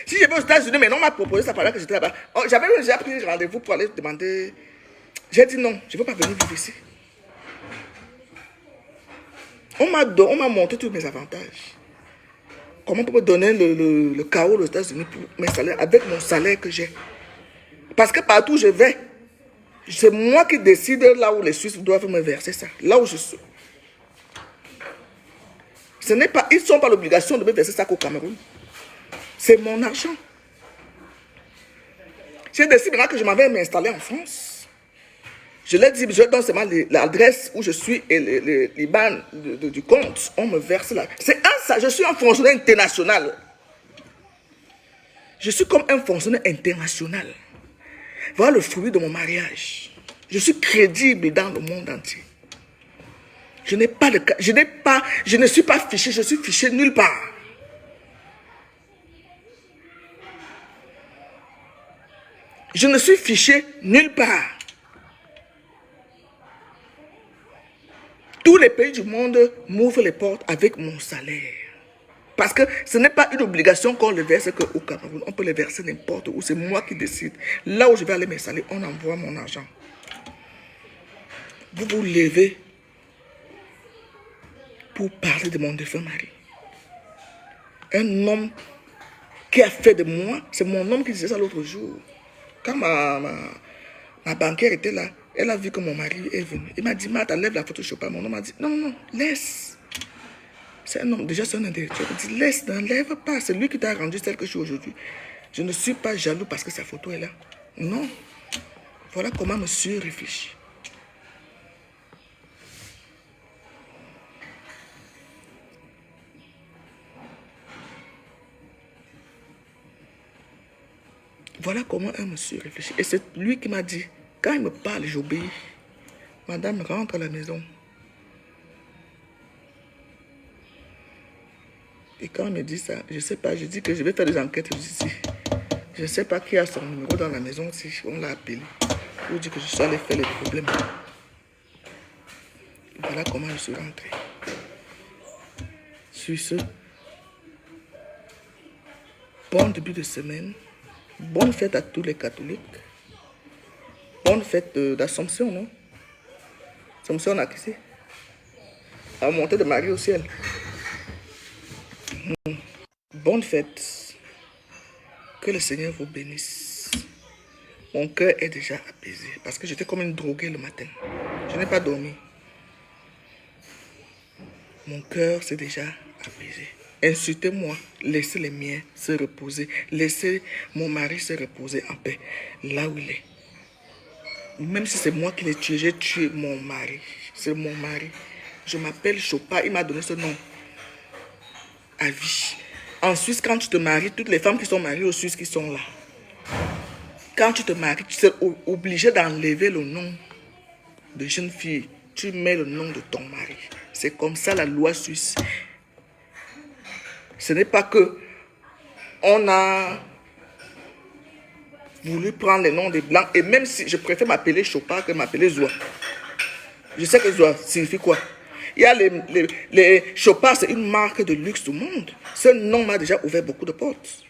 Si je vais aux États-Unis, mais on m'a proposé ça pendant que j'étais là-bas. J'avais déjà pris rendez-vous pour aller demander. J'ai dit non, je ne veux pas venir vivre ici. On m'a montré tous mes avantages. Comment on peut me donner le chaos aux États-Unis pour m'installer avec mon salaire que j'ai? Parce que partout où je vais, c'est moi qui décide là où les Suisses doivent me verser ça. Là où je suis. Ce n'est pas, ils ne sont pas l'obligation de me verser ça qu'au Cameroun. C'est mon argent. J'ai décidé maintenant que je m'en vais m'installer en France. Je leur dis, je donne seulement l'adresse où je suis et l'IBAN du compte. On me verse là. C'est ça, je suis un fonctionnaire international. Je suis comme un fonctionnaire international. Voilà le fruit de mon mariage. Je suis crédible dans le monde entier. Je ne suis pas fiché, je suis fiché nulle part. Je ne suis fiché nulle part. Tous les pays du monde m'ouvrent les portes avec mon salaire. Parce que ce n'est pas une obligation qu'on le verse qu'au Cameroun. On peut le verser n'importe où. C'est moi qui décide. Là où je vais aller m'installer, on envoie mon argent. Vous vous levez pour parler de mon défunt mari. Un homme qui a fait de moi, c'est mon homme qui disait ça l'autre jour. Quand ma banquière était là, elle a vu que mon mari est venu. Il m'a dit, Martha, lève la photo Chopin. Mon homme m'a dit, non, non, laisse. C'est un homme, déjà c'est un intellectuel. Il dit, laisse, n'enlève pas. C'est lui qui t'a rendu celle que je suis aujourd'hui. Je ne suis pas jaloux parce que sa photo est là. Non. Voilà comment monsieur réfléchit. Voilà comment un monsieur réfléchit. Et c'est lui qui m'a dit, quand il me parle, j'obéis. Madame, rentre à la maison. Et quand il me dit ça, je ne sais pas, je dis que je vais faire des enquêtes ici. Je ne sais pas qui a son numéro dans la maison, si on l'a appelé. Pour dire que je suis allé faire les problèmes. Voilà comment je suis rentré. Sur ce, bon début de semaine. Bonne fête à tous les catholiques. Bonne fête d'Assomption, non? Assomption, on a qui c'est? À monter de Marie au ciel. Bonne fête. Que le Seigneur vous bénisse. Mon cœur est déjà apaisé parce que j'étais comme une droguée le matin. Je n'ai pas dormi. Mon cœur s'est déjà apaisé. Insultez-moi, laissez les miens se reposer. Laissez mon mari se reposer en paix, là où il est. Même si c'est moi qui l'ai tué, j'ai tué mon mari. C'est mon mari. Je m'appelle Chopin, il m'a donné ce nom. À vie. En Suisse, quand tu te maries, toutes les femmes qui sont mariées aux Suisses qui sont là. Quand tu te maries, tu es obligé d'enlever le nom de jeune fille. Tu mets le nom de ton mari. C'est comme ça la loi suisse. Ce n'est pas que on a voulu prendre les noms des blancs. Et même si je préfère m'appeler Chopin que m'appeler Zoua. Je sais que Zoua signifie quoi. Il y a les Chopin, c'est une marque de luxe du monde. Ce nom m'a déjà ouvert beaucoup de portes.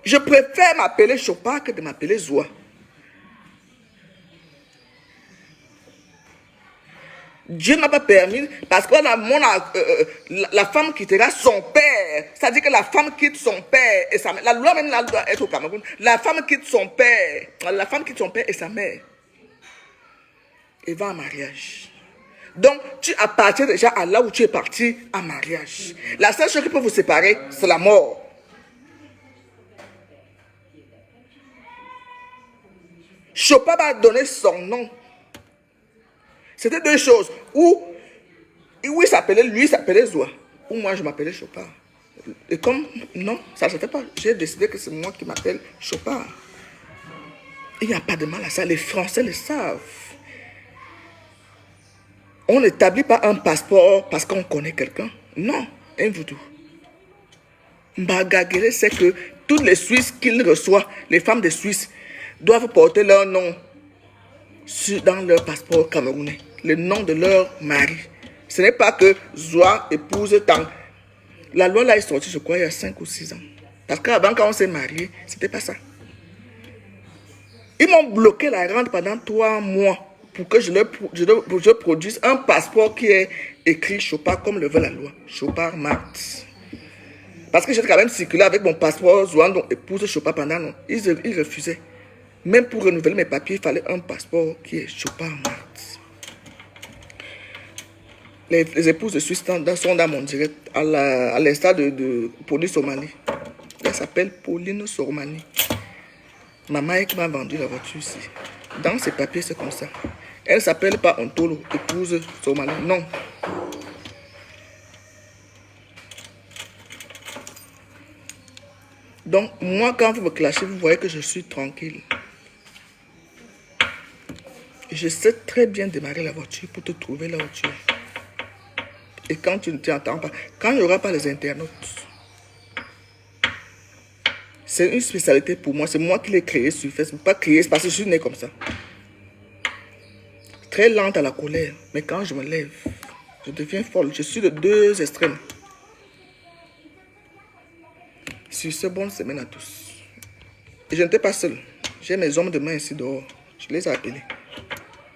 Je préfère m'appeler Chopin que de m'appeler Zoua. Dieu n'a pas permis, parce que la femme quittera son père. C'est-à-dire que la femme quitte son père et sa mère. La loi même là doit être au Cameroun. La femme quitte son père. La femme quitte son père et sa mère. Et va en mariage. Donc, tu appartiens déjà à là où tu es parti en mariage. La seule chose qui peut vous séparer, c'est la mort. Chopin va donner son nom. C'était deux choses. Où il s'appelait, lui s'appelait Zoua. Ou moi je m'appelais Chopin. Et comme, non, ça ne se fait pas. J'ai décidé que c'est moi qui m'appelle Chopin. Il n'y a pas de mal à ça. Les Français le savent. On n'établit pas un passeport parce qu'on connaît quelqu'un. Non, un voodoo. Mbagagere sait que toutes les Suisses qu'il reçoit, les femmes des Suisses, doivent porter leur nom dans leur passeport camerounais. Le nom de leur mari. Ce n'est pas que Zoua épouse tant. La loi là est sortie, je crois, il y a 5 ou 6 ans. Parce qu'avant, quand on s'est marié, c'était pas ça. Ils m'ont bloqué la rente pendant 3 mois pour que je produise un passeport qui est écrit Chopin comme le veut la loi. Chopin Marthe. Parce que j'étais quand même circulé avec mon passeport Zoua, donc épouse Chopin pendant non. Ils refusaient. Même pour renouveler mes papiers, il fallait un passeport qui est Chopin Marthe. Les épouses de Suisse sont dans mon direct, à l'instar de Pauline Somani. Elle s'appelle Pauline Somani. Maman qui m'a vendu la voiture ici. Dans ses papiers, c'est comme ça. Elle ne s'appelle pas Ontolo, épouse Somani. Non. Donc, moi, quand vous me clashez, vous voyez que je suis tranquille. Je sais très bien démarrer la voiture pour te trouver là où tu es. Et quand tu ne t'entends pas, quand il n'y aura pas les internautes, c'est une spécialité pour moi. C'est moi qui l'ai créé sur Facebook. Pas créé, c'est parce que je suis né comme ça. Très lente à la colère. Mais quand je me lève, je deviens folle. Je suis de 2 extrêmes. Sur ce, bonne semaine à tous. Et je n'étais pas seul. J'ai mes hommes de main ici dehors. Je les ai appelés.